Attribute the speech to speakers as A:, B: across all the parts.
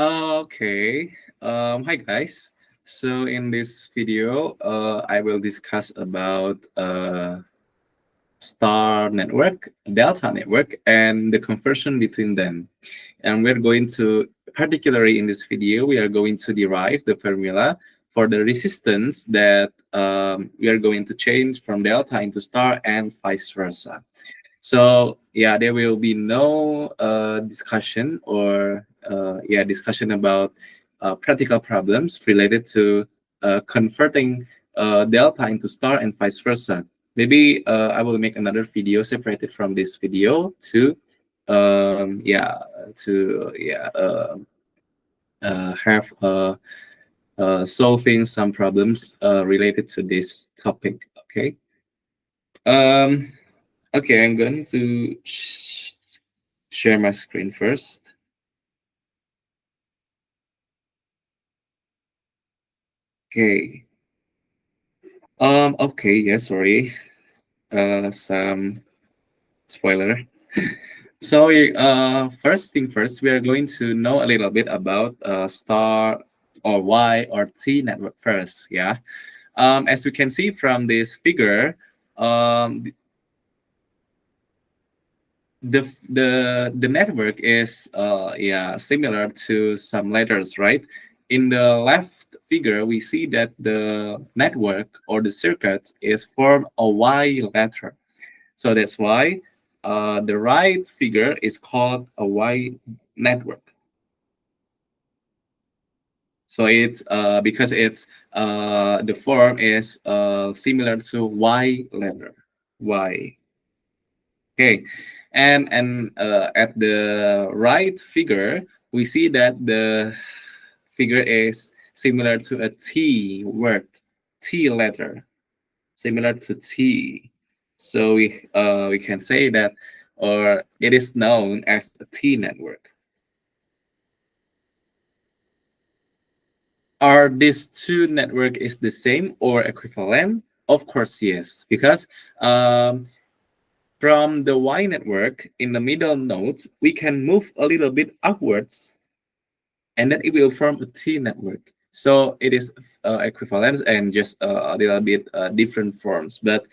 A: Okay. Hi guys. So in this video, I will discuss about star network, delta network, and the conversion between them. And we're going to, particularly in this video, we are going to derive the formula for the resistance that we are going to change from delta into star and vice versa. So yeah, there will be no discussion or discussion about practical problems related to converting delta into star and vice versa. Maybe I will make another video separated from this video to um, yeah to have solving some problems related to this topic. Okay. Um, okay, I'm going to share my screen first. Okay. Okay, yeah, sorry. Some spoiler. So, first thing first, we are going to know a little bit about star or Y or T network first. Yeah. As we can see from this figure, um, the network is similar to some letters, right? In the left figure we see that the network or the circuit is formed a Y letter, so that's why the right figure is called a Y network. So it's because it's the form is similar to Y letter, Y. Okay, and at the right figure, we see that the figure is similar to a T word, T letter, similar to T. So we can say that, or it is known as a T network. Are these two network is the same or equivalent? Of course, yes, because from the Y network in the middle nodes, we can move a little bit upwards and then it will form a T network. So it is equivalent and just a little bit different forms, but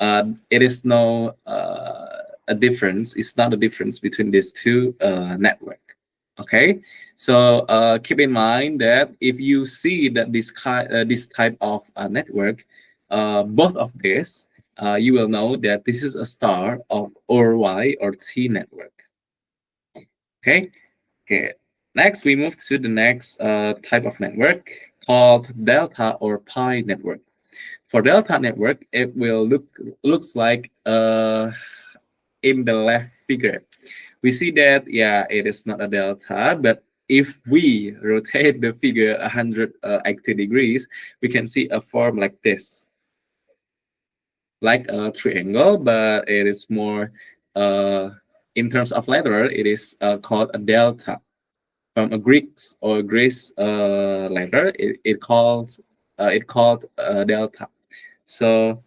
A: it is no a difference. It's not a difference between these two network. Okay, so keep in mind that if you see that this type of network, both of this, you will know that this is a star of or Y or T network. Okay. Okay. Next, we move to the next type of network called delta or pi network. For delta network, it will looks like in the left figure. We see that it is not a delta, but if we rotate the figure 180 degrees, we can see a form like this, like a triangle, but it is more in terms of letter, it is called a delta. From a Greek or Greece letter, it called delta. So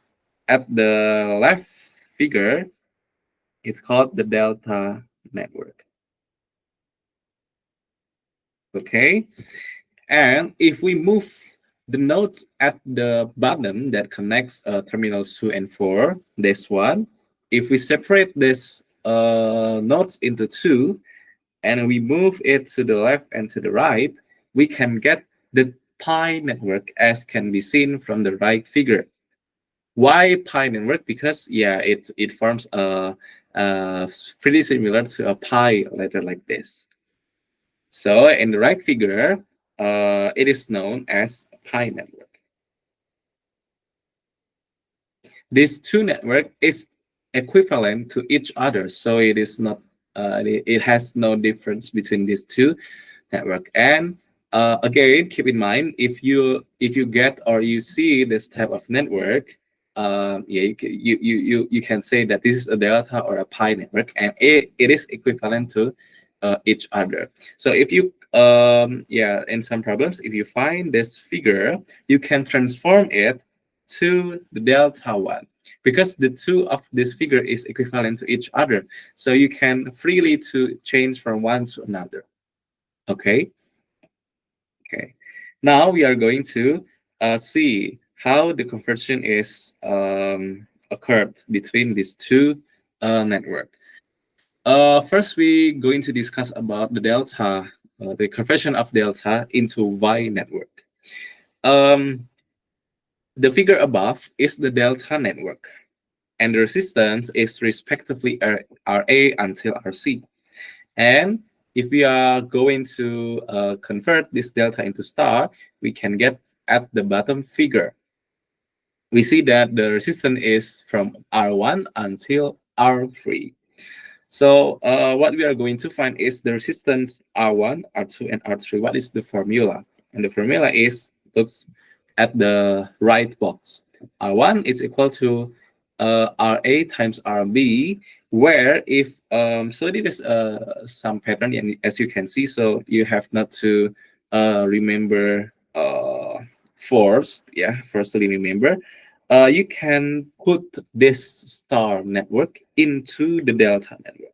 A: at the left figure, it's called the delta network. Okay, and if we move the node at the bottom that connects terminals 2 and 4, this one, if we separate this nodes into two, and we move it to the left and to the right, we can get the pi network as can be seen from the right figure. Why pi network? Because it forms a pretty similar to a pi letter like this. So in the right figure, it is known as a pi network. These two network is equivalent to each other, so it is not. It has no difference between these two network. And again, keep in mind if you get or you see this type of network, you can say that this is a delta or a pi network, and it is equivalent to each other. So if you in some problems, if you find this figure, you can transform it to the delta one, because the two of this figure is equivalent to each other, so you can freely to change from one to another. Okay, Okay. Now we are going to see how the conversion is occurred between these two network. First, we going to discuss about the delta, the conversion of delta into Y network. Um, the figure above is the delta network, and the resistance is respectively RA until RC. And if we are going to convert this delta into star, we can get at the bottom figure. We see that the resistance is from R1 until R3. So what we are going to find is the resistance R1, R2, and R3. What is the formula? And the formula is, looks at the right box. R1 is equal to RA times RB, where if, so there is some pattern, and as you can see, so you have not to remember firstly remember, you can put this star network into the delta network.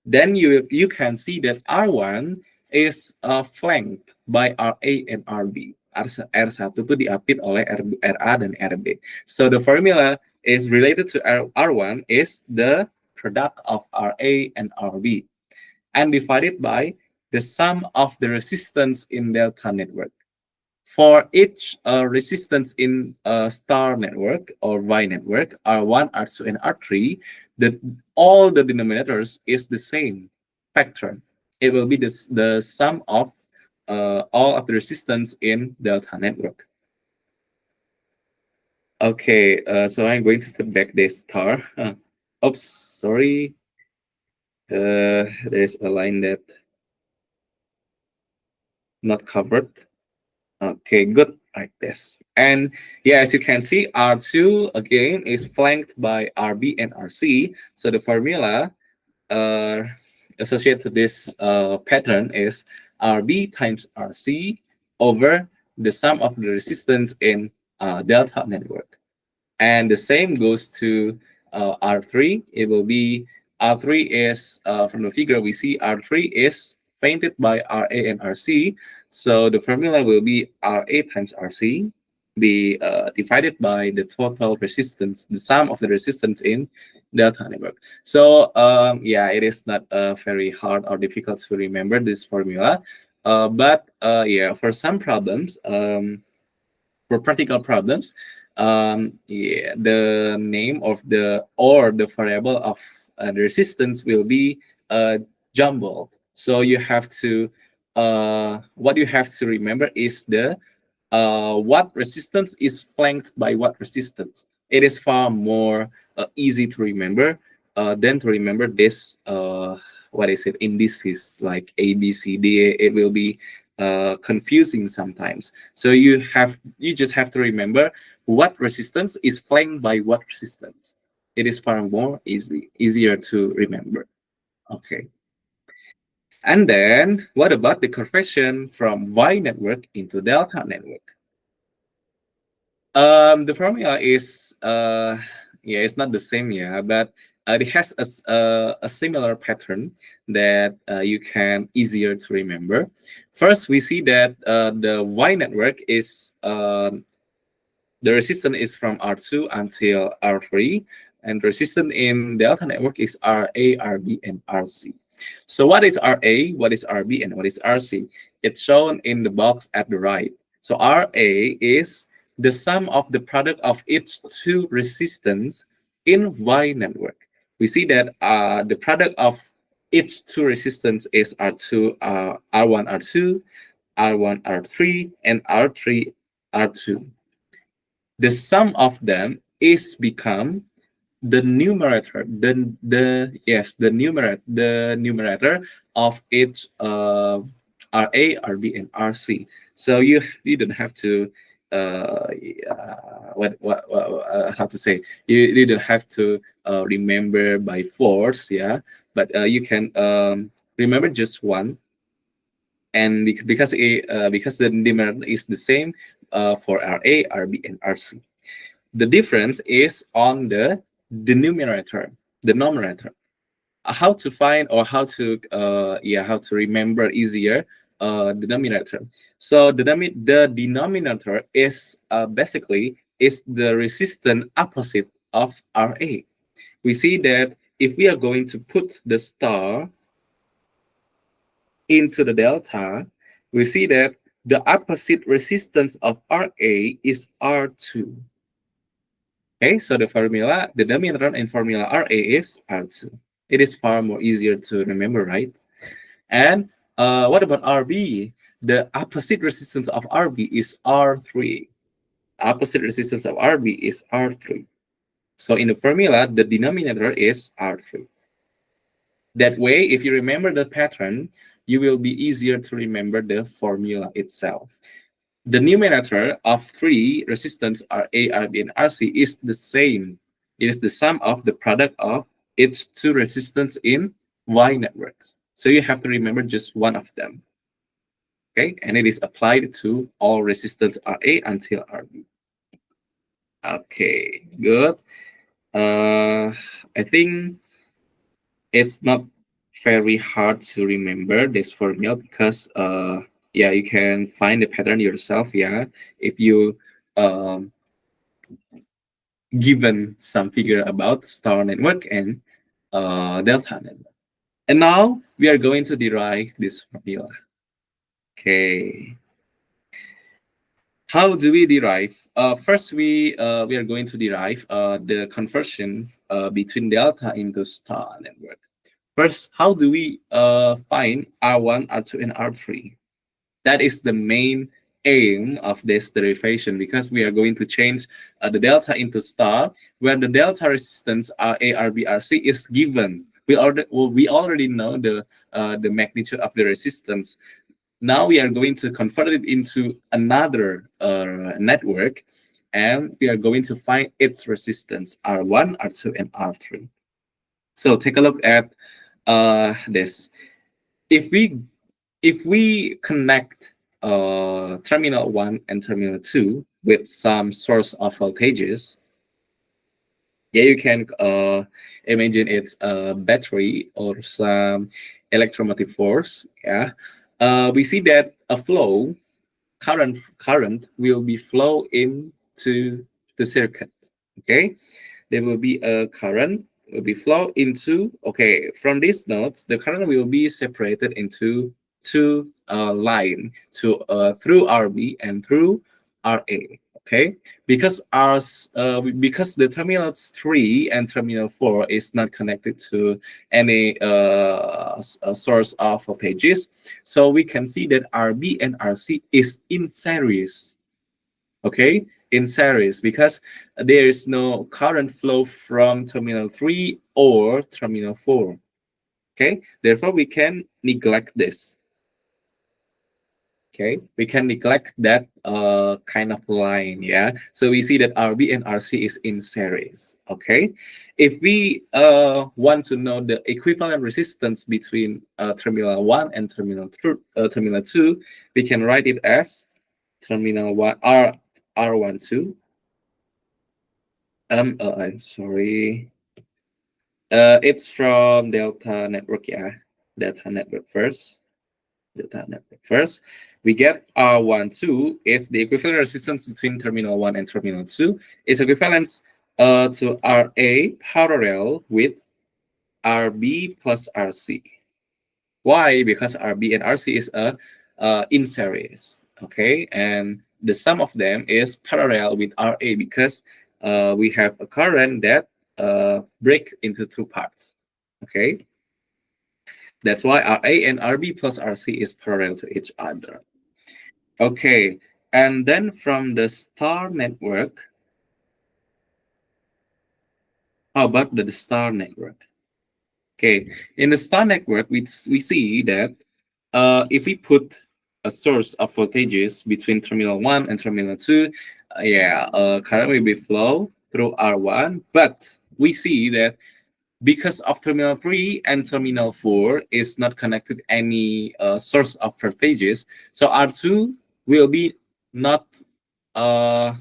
A: Then you can see that R1 is flanked by RA and RB. R1 itu diapit oleh RA dan RB. So the formula is related to R1 is the product of RA and RB and divided by the sum of the resistance in delta network. For each resistance in a star network or Y network, R1, R2, and R3, all the denominators is the same factor. It will be the sum of all of the resistance in delta network. Okay, so I'm going to put back this star. Oops, sorry. There's a line that not covered. Okay, good, like this. And yeah, as you can see, R2 again is flanked by RB and RC. So the formula uh, associated to this pattern is RB times RC over the sum of the resistance in delta network. And the same goes to R3. It will be R3 is, from the figure we see, R3 is fainted by RA and RC. So the formula will be RA times RC be divided by the total resistance, the sum of the resistance in delta network. So yeah, it is not very hard or difficult to remember this formula. But yeah, for some problems, for practical problems, yeah, the name of the variable of the resistance will be jumbled. So you have to what you have to remember is the what resistance is flanked by what resistance. It is far more easy to remember than to remember this what is it, indices like A, B, C, D. It will be confusing sometimes. So you just have to remember what resistance is flanked by what resistance. It is far more easier to remember. Okay. And then what about the conversion from Y network into delta network? The formula is yeah, it's not the same, yeah, but it has a similar pattern that you can easier to remember. First, we see that the Y network is the resistance is from R2 until R3, and the resistance in delta network is RA, RB, and RC. So what is RA, what is RB, and what is RC? It's shown in the box at the right. So RA is the sum of the product of each two resistance in Y network. We see that the product of each two resistance is R2, R1, R2, R1, R3, and R3, R2. The sum of them is become the numerator, the numerator of each RA, RB, and RC. So you don't have to how to say, you don't have to remember by force, yeah, but you can remember just one, and because the numerator is the same for RA, RB, and RC. The difference is on the denominator, the numerator. How to find or how to remember easier denominator. So the denominator is basically is the resistance opposite of Ra. We see that if we are going to put the star into the delta, we see that the opposite resistance of Ra is R2. Okay, so the denominator in formula Ra is R2. It is far more easier to remember, right? And what about Rb? The opposite resistance of Rb is R3. Opposite resistance of Rb is R3. So in the formula, the denominator is R3. That way, if you remember the pattern, you will be easier to remember the formula itself. The numerator of three resistance Ra, Rb, and Rc is the same. It is the sum of the product of its two resistance in Y networks. So you have to remember just one of them. Okay, and it is applied to all resistance Ra until Rb. Okay, good. I think it's not very hard to remember this formula because yeah, you can find the pattern yourself. Yeah, if you um given some figure about star network and delta network. And now we are going to derive this formula. Okay. How do we derive? First, we are going to derive the conversion between delta into star network. First, how do we find R1, R2, and R3? That is the main aim of this derivation because we are going to change the delta into star, where the delta resistance RA, RB, RC is given. We already know the magnitude of the resistance. Now we are going to convert it into another network, and we are going to find its resistance R1, R2, and R3. So take a look at this. If we connect terminal 1 and terminal 2 with some source of voltages, yeah, you can imagine it's a battery or some electromotive force. Yeah, we see that a current will be flow into the circuit. Okay, there will be a current will be flow into, okay, from these nodes the current will be separated into two line to through Rb and through Ra. Okay, because because the terminals 3 and terminal 4 is not connected to any source of voltages, so we can see that Rb and Rc is in series. Okay, in series, because there is no current flow from terminal 3 or terminal 4. Okay, therefore we can neglect this. Okay, we can neglect that kind of line. Yeah, so we see that Rb and Rc is in series. Okay, if we want to know the equivalent resistance between terminal 1 and terminal 2, we can write it as terminal 1 R12. I'm sorry. It's from Delta Network, yeah. Delta Network first. Delta Network first. We get R12 is the equivalent resistance between terminal 1 and terminal 2. Is equivalent to RA parallel with RB plus RC. Why? Because RB and RC is in series. Okay, and the sum of them is parallel with RA because we have a current that break into two parts. Okay, that's why RA and RB plus RC is parallel to each other. Okay, and then from the star network, how about the star network? Okay, in the star network, we see that if we put a source of voltages between terminal 1 and terminal 2, yeah, current will be flow through R1, but we see that because of terminal 3 and terminal 4 is not connected any source of voltages, so R2 will be not uh,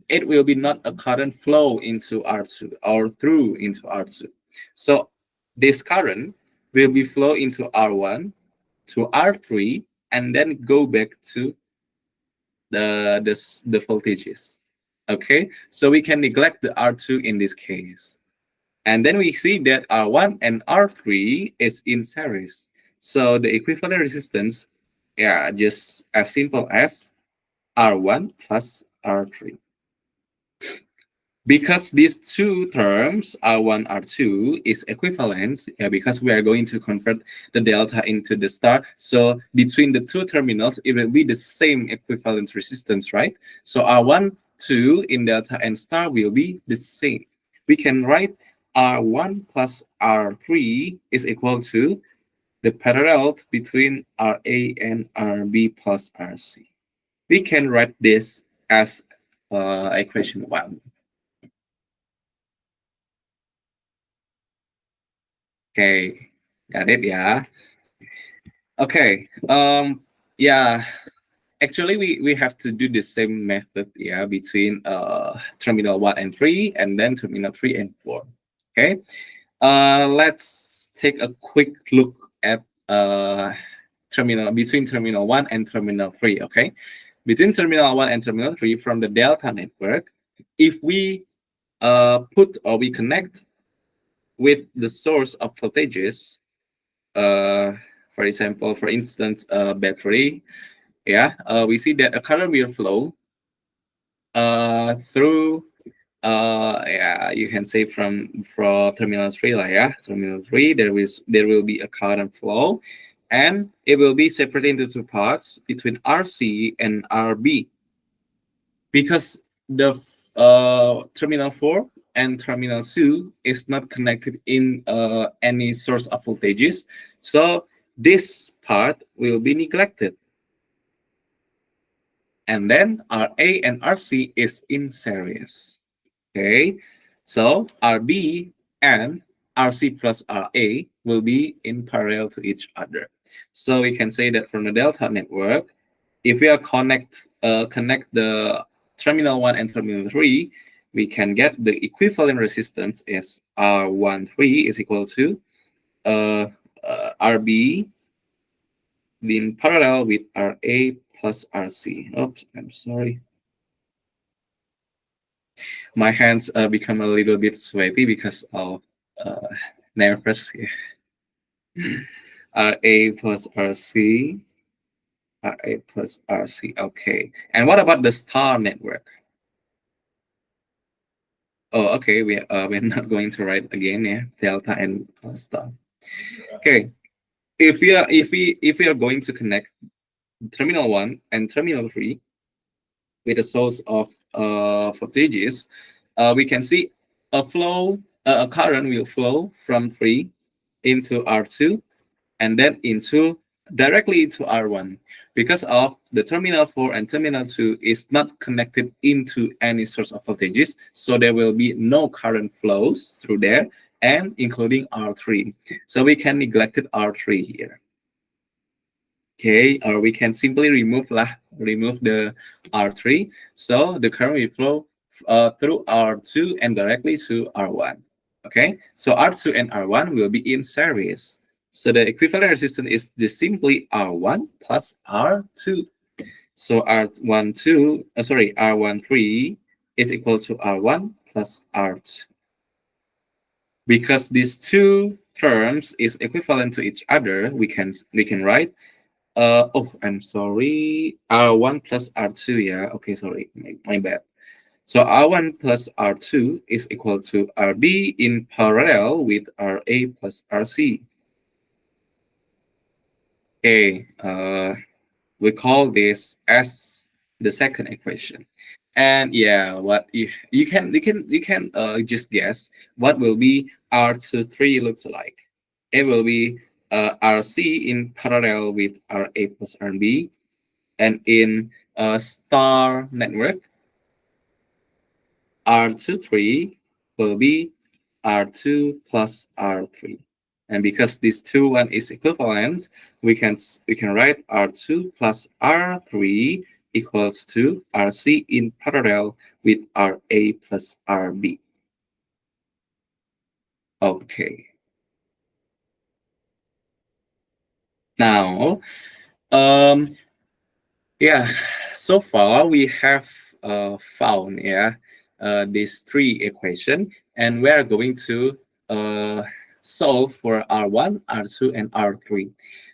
A: it will be not a current flow into R2 or through into R2. So this current will be flow into R1 to R3 and then go back to the voltages. Okay, so we can neglect the R2 in this case. And then we see that R1 and R3 is in series. So the equivalent resistance, yeah, just as simple as R1 plus R3. Because these two terms, R1, R2, is equivalent, yeah, because we are going to convert the delta into the star. So between the two terminals, it will be the same equivalent resistance, right? So R1, 2 in delta and star will be the same. We can write R1 plus R3 is equal to the parallel between RA and RB plus RC. We can write this as equation 1. Okay, got it, yeah. Okay, yeah, actually we have to do the same method, yeah, between terminal 1 and 3 and then terminal 3 and 4. Okay, let's take a quick look at between terminal 1 and terminal 3. Okay, between terminal 1 and terminal 3 from the delta network, if we put or we connect with the source of voltages, uh, for instance, a battery, yeah, we see that a current will flow through, yeah, you can say from terminal 3, like, yeah, terminal 3, there will be a current flow, and it will be separated into two parts between RC and RB, because the terminal 4 and terminal 2 is not connected in any source of voltages, so this part will be neglected. And then RA and RC is in series. Okay, so RB and RC plus RA will be in parallel to each other. So we can say that from the delta network, if we are connect the terminal 1 and terminal 3, we can get the equivalent resistance is R13 is equal to uh, RB in parallel with RA plus RC. Oops, I'm sorry. My hands become a little bit sweaty because of uh, nervous. RA plus RC, RA plus RC. Okay. And what about the star network? Oh, okay. We're not going to write again, yeah. Delta and star. Okay. If we are going to connect terminal 1 and terminal 3 with a source of voltages, we can see a current will flow from 3 into R2 and then directly into R1, because of the terminal 4 and terminal 2 is not connected into any source of voltages, so there will be no current flows through there, and including R3. So we can neglect R3 here. Okay, or we can simply remove the R3. So the current will flow through R2 and directly to R1. Okay, so R2 and R1 will be in series. So the equivalent resistance is just simply R1 plus R2. So R13 is equal to R1 plus R2. Because these two terms is equivalent to each other, we can write oh, I'm sorry. R1 plus R2, yeah. Okay, sorry. My bad. So R1 plus R2 is equal to RB in parallel with RA plus RC. Okay, we call this as the second equation. And yeah, what you can just guess what will be R23 looks like. It will be RC in parallel with RA plus RB, and in a star network, R23 will be R2 plus R3. And because this two one is equivalent, we can write R2 plus R3 equals to RC in parallel with RA plus RB. Okay. Now, Um, yeah, so far we have found these three equation, and we are going to uh, solve for R1, R2, and R3.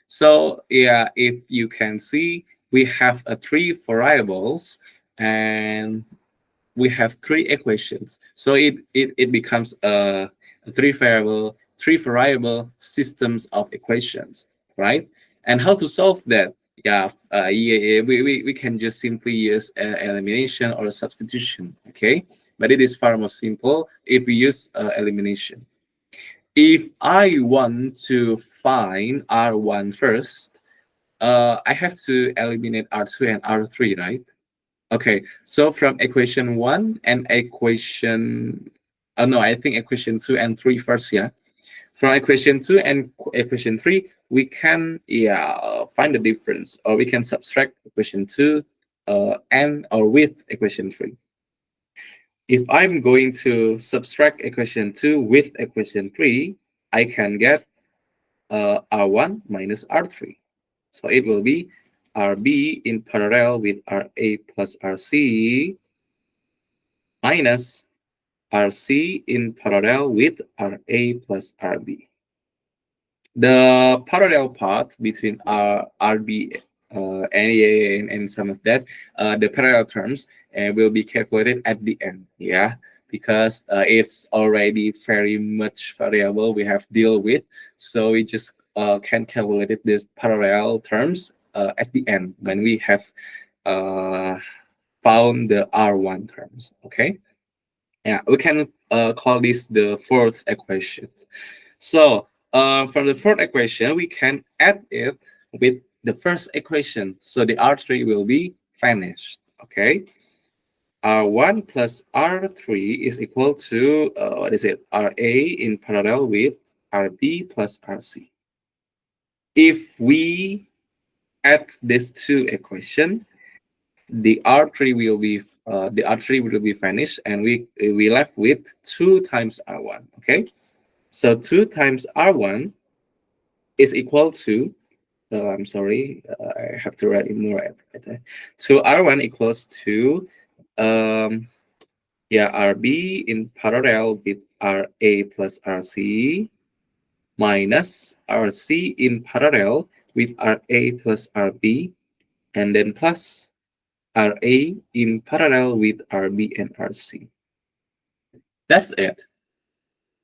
A: So yeah, if you can see, we have three variables, and we have three equations. So it becomes a three variable systems of equations, right? And how to solve that? We can just simply use elimination or substitution, okay? But it is far more simple if we use elimination. If I want to find R1 first, I have to eliminate R2 and R3, right? Okay, so from equation one and equation, no, I think equation two and three first, yeah. From equation two and equation three, we can, find the difference, or we can subtract equation two, and or with equation three. If I'm going to subtract equation two with equation three, I can get R1 minus R3. So it will be RB in parallel with RA plus RC minus RC in parallel with RA plus RB. The parallel part between RB, NA, and some of that, the parallel terms will be calculated at the end, yeah, because it's already very much variable we have deal with, so we just can calculate it, these parallel terms at the end when we have uh, found the R1 terms, okay? Yeah, we can call this the fourth equation. So from the fourth equation, we can add it with the first equation. So the R3 will be vanished. Okay. R1 plus R3 is equal to, what is it? RA in parallel with RB plus RC. If we add these two equations, the R3 will be vanished, and we left with 2 times R1. Okay, so 2 times R1 is equal to, I'm sorry, I have to write it more right there. So R1 equals to, um, RB in parallel with RA plus RC minus RC in parallel with RA plus RB, and then plus RA in parallel with RB and RC. That's it.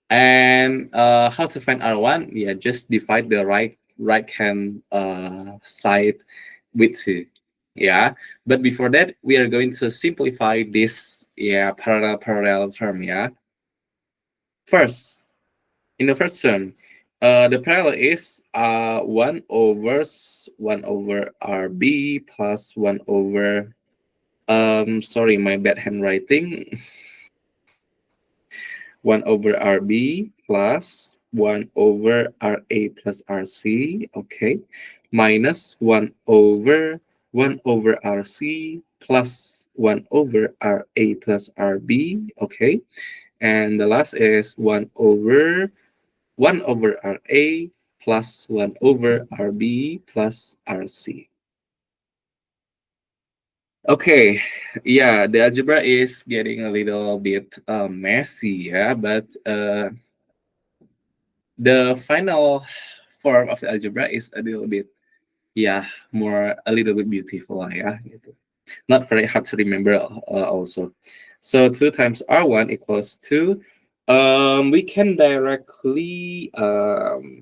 A: And how to find R1? Yeah, just divide the right hand side with 2. Yeah, but before that, we are going to simplify this, parallel term. Yeah, first, in the first term, the parallel is 1 over RB plus 1 over, sorry, my bad handwriting. 1 over RB plus 1 over RA plus RC, okay, minus 1 over RC plus 1 over RA plus RB, okay, and the last is 1 over RA plus 1 over RB plus RC. Okay, yeah, the algebra is getting a little bit messy, yeah, but the final form of the algebra is a little bit, a little bit beautiful, gitu. Not very hard to remember also. So 2 times R1 equals 2. We can directly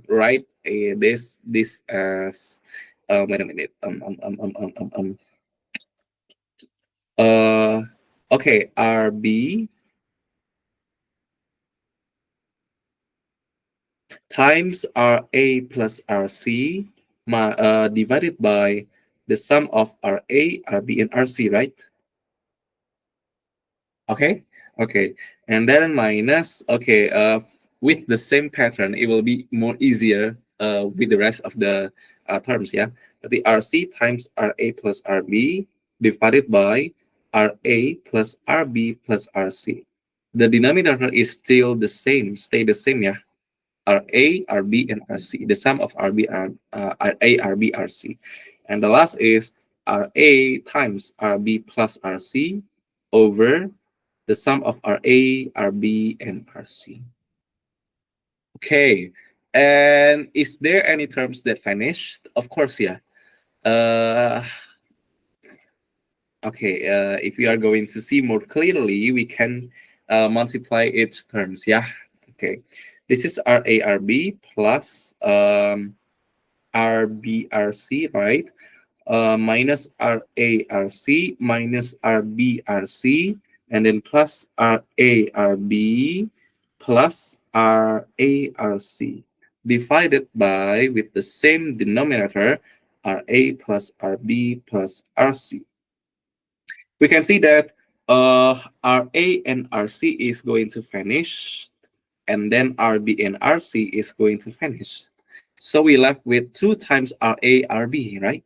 A: write this as, wait a minute, uh okay, RB times RA plus RC divided by the sum of RA, RB, and RC, right? Okay, okay, and then minus, okay, with the same pattern, it will be more easier with the rest of the terms, yeah. The RC times RA plus RB divided by RA plus RB plus RC. The denominator is still the same, stay the same, yeah. RA, RB, and RC. The sum of RB, RA, RB, RC. And the last is RA times RB plus RC over the sum of RA, RB, and RC. Okay. And is there any terms that vanished? Of course, yeah. Uh, okay. If we are going to see more clearly, we can multiply its terms. Yeah. Okay. This is RARB plus RBRC, right? Minus RARC minus RBRC, and then plus RARB plus RARC divided by, with the same denominator, RA plus RB plus RC. We can see that RA and RC is going to vanish, and then RB and RC is going to vanish. So we left with 2 times RA, RB, right?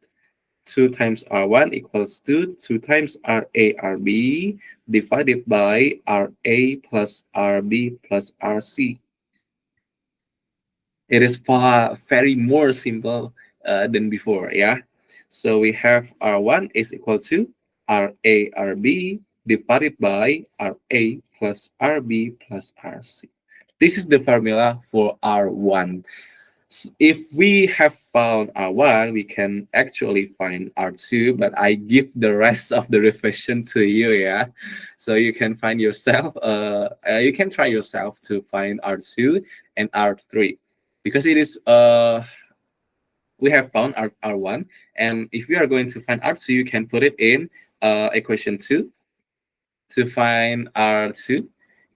A: 2 times R1 equals to 2 times RA/RB divided by RA plus RB plus RC. It is far very more simple than before, yeah. So we have R1 is equal to RA/RB divided by RA plus RB plus RC. This is the formula for R1. If we have found R1, we can actually find R2, but I give the rest of the revision to you, yeah. So you can find yourself, you can try yourself to find R2 and R3, because it is, we have found R1, and if we are going to find R2, you can put it in equation 2 to find R2,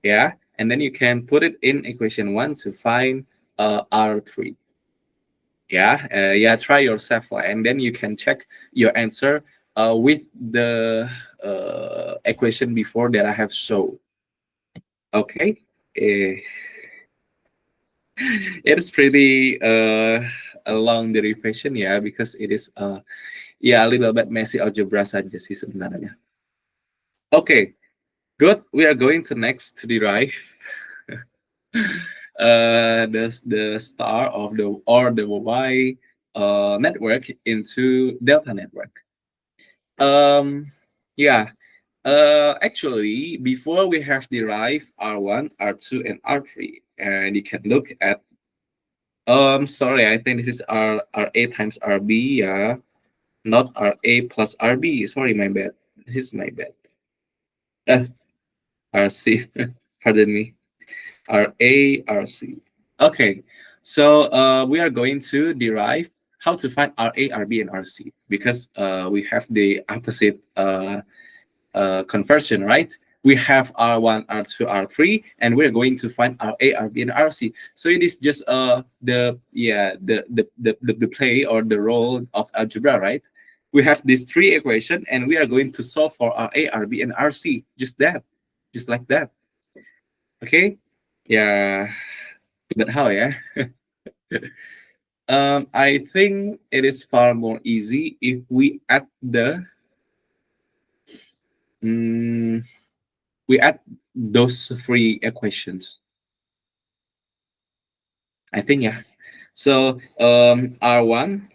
A: yeah, and then you can put it in equation 1 to find R3. Yeah, try yourself, and then you can check your answer with the equation before that I have shown. Okay. Eh, it is pretty a long derivation, yeah, because it is yeah, a little bit messy algebra saja sih sebenarnya. Okay, good. We are going to next to derive the star of the, or the Y network into delta network. Yeah. Actually, before we have derived R1, R2, and R3, and you can look at, sorry, I think this is RA times RB, yeah, not RA plus RB. Sorry, my bad. This is my bad. RC, pardon me. RA/RC. Okay, so we are going to derive how to find RA, RB, and RC, because we have the opposite conversion, right? We have R1, R2, R3, and we're going to find RA, RB, and RC. So it is just the, yeah, the play or the role of algebra, right? We have these 3 equations, and we are going to solve for RA, RB, and RC. Just that, just like that. Okay, yeah, but how, yeah? I think it is far more easy if we add the we add those 3 equations. I think, yeah. So R1,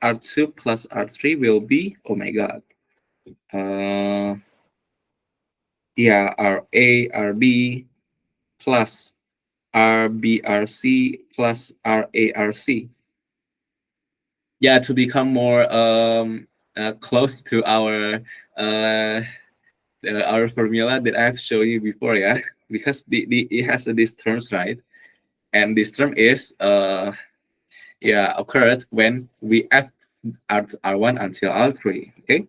A: R2 plus R3 will be, oh my god, yeah, RA, RB plus RBRC plus RARC. Yeah, to become more close to our formula that I've shown you before, yeah, because it has these terms, right? And this term is yeah, occurred when we add R1 until R3, okay?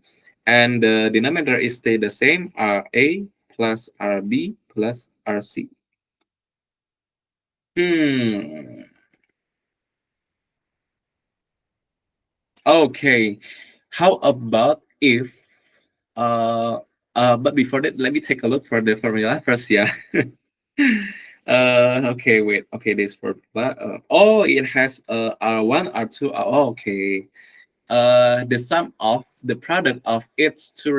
A: And the denominator is stay the same, RA plus RB plus RC. Okay, how about if but before that, let me take a look for the formula first, yeah. Okay, wait. Okay, this formula. Oh, it has R1, R2. Oh, okay. The sum of the product of its 2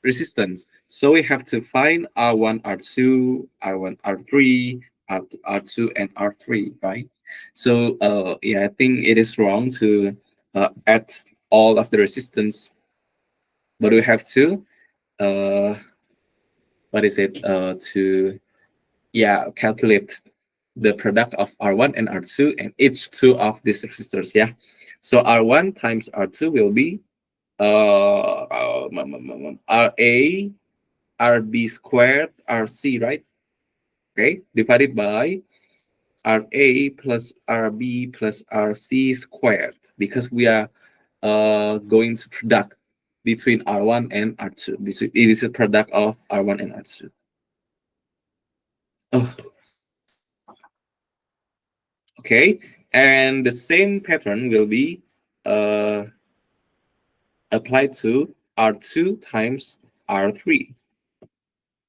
A: resistance. So we have to find R1, R2, R1, R3, R2, and R3, right? So yeah, I think it is wrong to add all of the resistance, but we have to uh, what is it to calculate the product of R1 and R2 and each two of these resistors. Yeah, so R1 times R2 will be RA RB squared RC, right? Okay, divided by RA plus RB plus RC squared, because we are going to product between R1 and R2. It is a product of R1 and R2. Oh, okay, and the same pattern will be uh, applied to R2 times R3.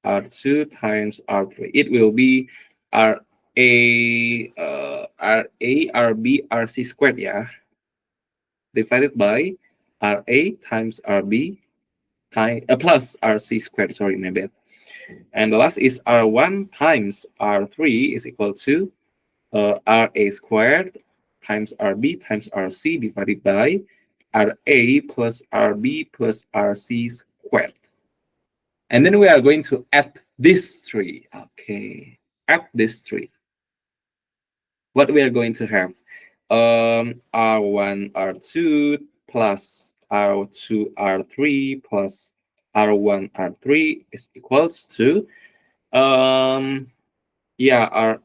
A: R2 times R3. It will be RC squared, yeah, divided by RA times RB plus RC squared. Sorry, my bad. And the last is R1 times R3 is equal to RA squared times RB times RC divided by RA plus RB plus RC squared. And then we are going to add these three. Okay, add these three. What we are going to have? R1, R2 plus R2, R3 plus R1, R3 is equals to RA,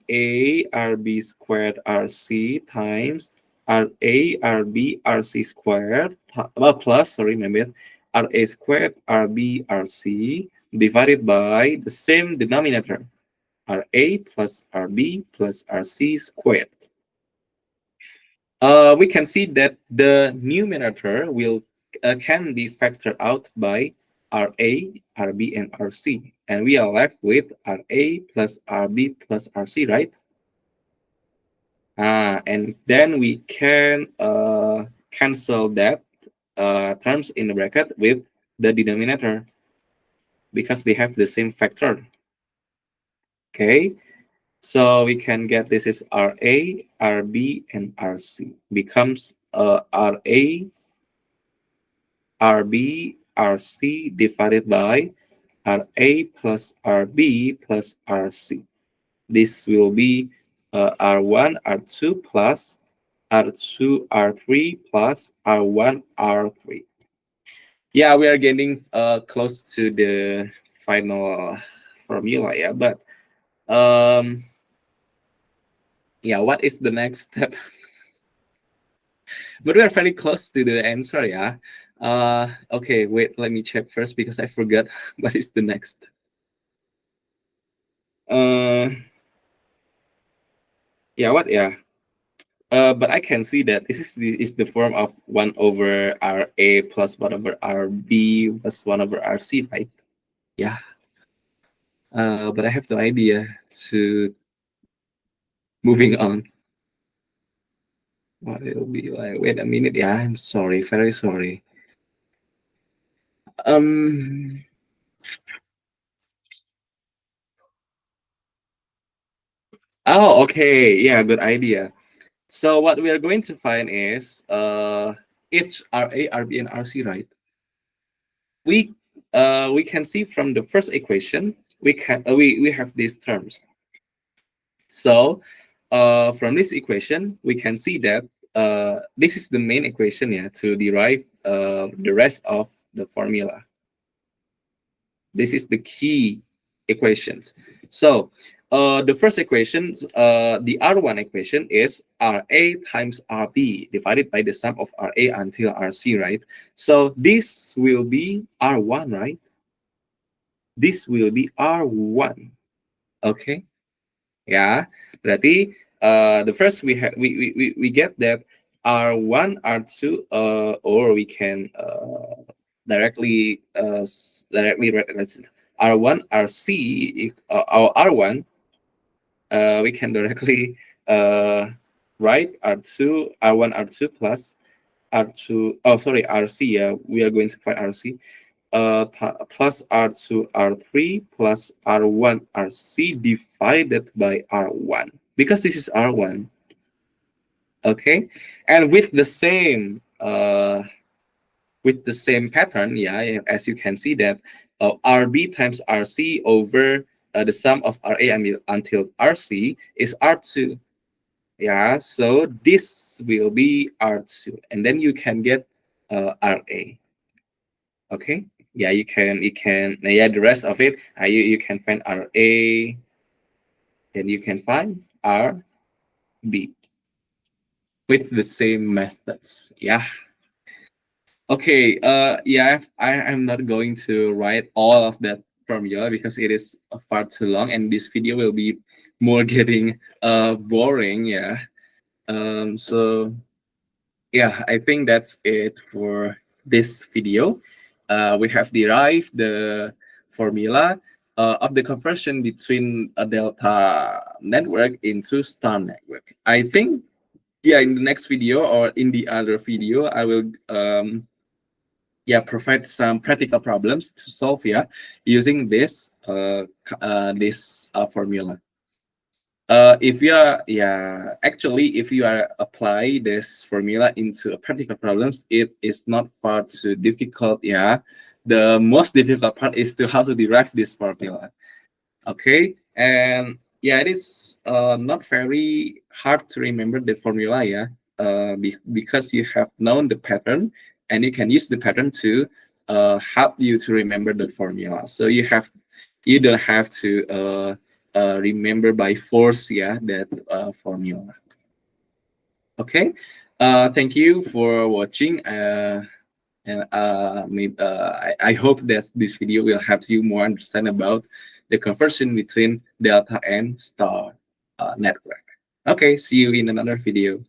A: RB squared, RC times RA, RB, RC squared plus, sorry, my bad, RA squared, RB, RC divided by the same denominator, RA plus RB plus RC squared. We can see that the numerator will can be factored out by RA, RB, and RC, and we are left with RA plus RB plus RC, right? And then we can cancel that terms in the bracket with the denominator because they have the same factor. Okay, so we can get this is RA, RB, and RC becomes RA, RB, RC divided by RA plus RB plus RC. This will be R1, R2 plus R2, R3 plus R1, R3. Yeah, we are getting close to the final formula, yeah, but yeah, what is the next step? But we are very close to the answer, yeah. Okay, wait, let me check first because I forgot what is the next. Uh, yeah, what? Yeah. But I can see that this is the form of 1 over RA plus 1 over RB plus 1 over RC, right? Yeah. But I have no idea to moving on. What it'll be like. Wait a minute. Yeah, I'm sorry. Very sorry. Um. Oh, okay. Yeah, good idea. So what we are going to find is each RA, RB, and RC, right? We can see from the first equation we have these terms. So from this equation we can see that this is the main equation, yeah, to derive the rest of the formula. This is the key equations. So the first equation, the R1 equation is RA times RB divided by the sum of RA until RC, right? So this will be R1, right? This will be R1. Okay. Yeah. Berarti the first we get that R1, R2, or we can directly write as R1, RC, or R1, we can directly write R2, R1, R2 plus R2, oh, sorry, RC, yeah, we are going to find RC, plus R2, R3 plus R1, RC divided by R1, because this is R1, okay? And with the same with the same pattern, yeah, as you can see that RB times RC over the sum of RA until RC is R2. Yeah, so this will be R2, and then you can get RA. Okay, yeah, you can yeah, the rest of it you can find RA, and you can find RB with the same methods. Yeah. Okay, yeah, I'm not going to write all of that formula because it is far too long, and this video will be more getting boring. Yeah. So yeah, I think that's it for this video. We have derived the formula of the conversion between a delta network into star network. I think, yeah, in the next video or in the other video, I will yeah, provide some practical problems to solve, yeah, using this formula. If you are, yeah, actually, if you are apply this formula into a practical problems, it is not far too difficult. Yeah, the most difficult part is to how to derive this formula. Okay, and yeah, it is not very hard to remember the formula. Yeah, because you have known the pattern, and you can use the pattern to help you to remember the formula. So you don't have to remember by force, yeah, that formula. Okay, thank you for watching. And I hope that this video will help you more understand about the conversion between delta and star network. Okay, see you in another video.